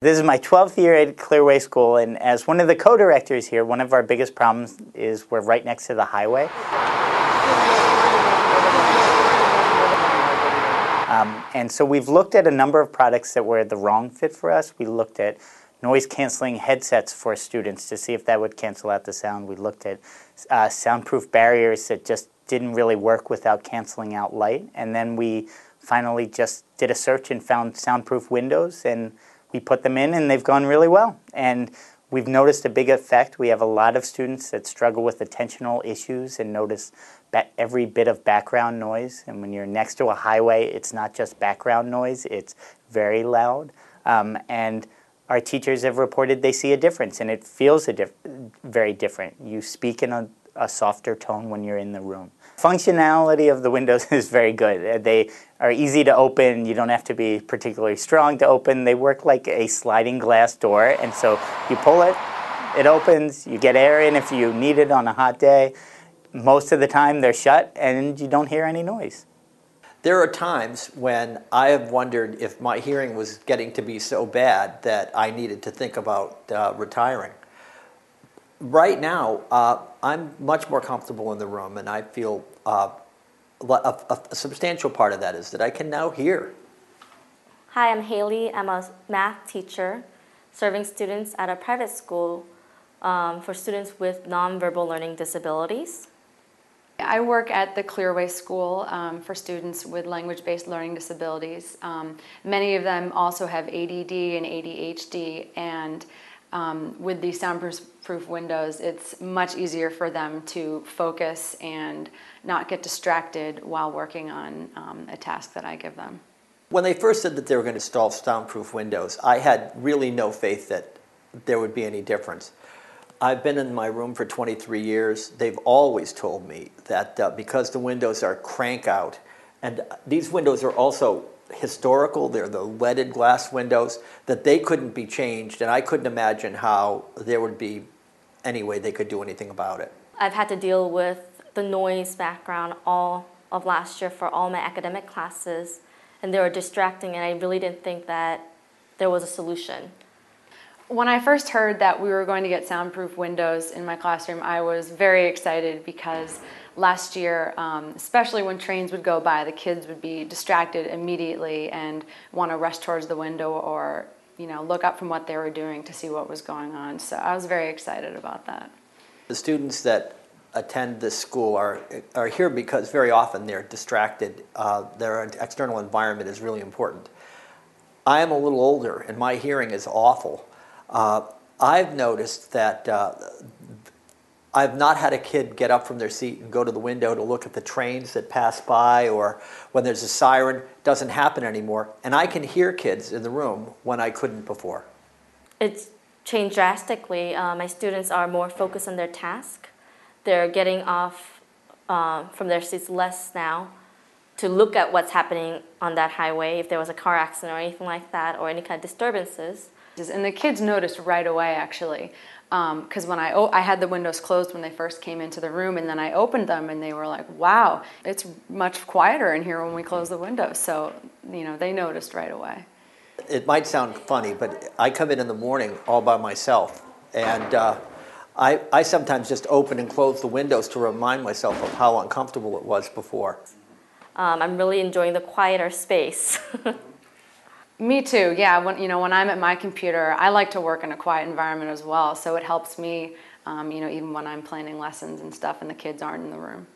This is my 12th year at Clearway School, and as one of the co-directors here, one of our biggest problems is we're right next to the highway. And so we've looked at a number of products that were the wrong fit for us. We looked at noise-canceling headsets for students to see if that would cancel out the sound. We looked at soundproof barriers that just didn't really work without canceling out light. And then we finally just did a search and found soundproof windows, and we put them in, and they've gone really well. And we've noticed a big effect. We have a lot of students that struggle with attentional issues and notice every bit of background noise. And when you're next to a highway, it's not just background noise, it's very loud. And our teachers have reported they see a difference, and it feels very different. You speak in a softer tone when you're in the room. Functionality of the windows is very good. They are easy to open. You don't have to be particularly strong to open. They work like a sliding glass door, and so you pull it, it opens, you get air in if you need it on a hot day. Most of the time they're shut and you don't hear any noise. There are times when I have wondered if my hearing was getting to be so bad that I needed to think about retiring. Right now, I'm much more comfortable in the room, and I feel a substantial part of that is that I can now hear. Hi, I'm Haley. I'm a math teacher serving students at a private school for students with nonverbal learning disabilities. I work at the Clearway School for students with language-based learning disabilities. Many of them also have ADD and ADHD, and with these soundproof windows, it's much easier for them to focus and not get distracted while working on a task that I give them. When they first said that they were going to install soundproof windows, I had really no faith that there would be any difference. I've been in my room for 23 years. They've always told me that because the windows are crank out, and these windows are also historical, they're the leaded glass windows, that they couldn't be changed, and I couldn't imagine how there would be any way they could do anything about it. I've had to deal with the noise background all of last year for all my academic classes, and they were distracting, and I really didn't think that there was a solution. When I first heard that we were going to get soundproof windows in my classroom, I was very excited because last year, especially when trains would go by, the kids would be distracted immediately and want to rush towards the window or, look up from what they were doing to see what was going on. So I was very excited about that. The students that attend this school are here because very often they're distracted. Their external environment is really important. I am a little older and my hearing is awful. I've noticed that I've not had a kid get up from their seat and go to the window to look at the trains that pass by, or when there's a siren. It doesn't happen anymore. And I can hear kids in the room when I couldn't before. It's changed drastically. My students are more focused on their task. They're getting off from their seats less now to look at what's happening on that highway, if there was a car accident or anything like that, or any kind of disturbances. And the kids noticed right away, actually, because when I had the windows closed when they first came into the room, and then I opened them, and they were like, wow, it's much quieter in here when we close the windows. So, they noticed right away. It might sound funny, but I come in the morning all by myself, and I sometimes just open and close the windows to remind myself of how uncomfortable it was before. I'm really enjoying the quieter space. Me too, yeah. When I'm at my computer, I like to work in a quiet environment as well, so it helps me, even when I'm planning lessons and stuff and the kids aren't in the room.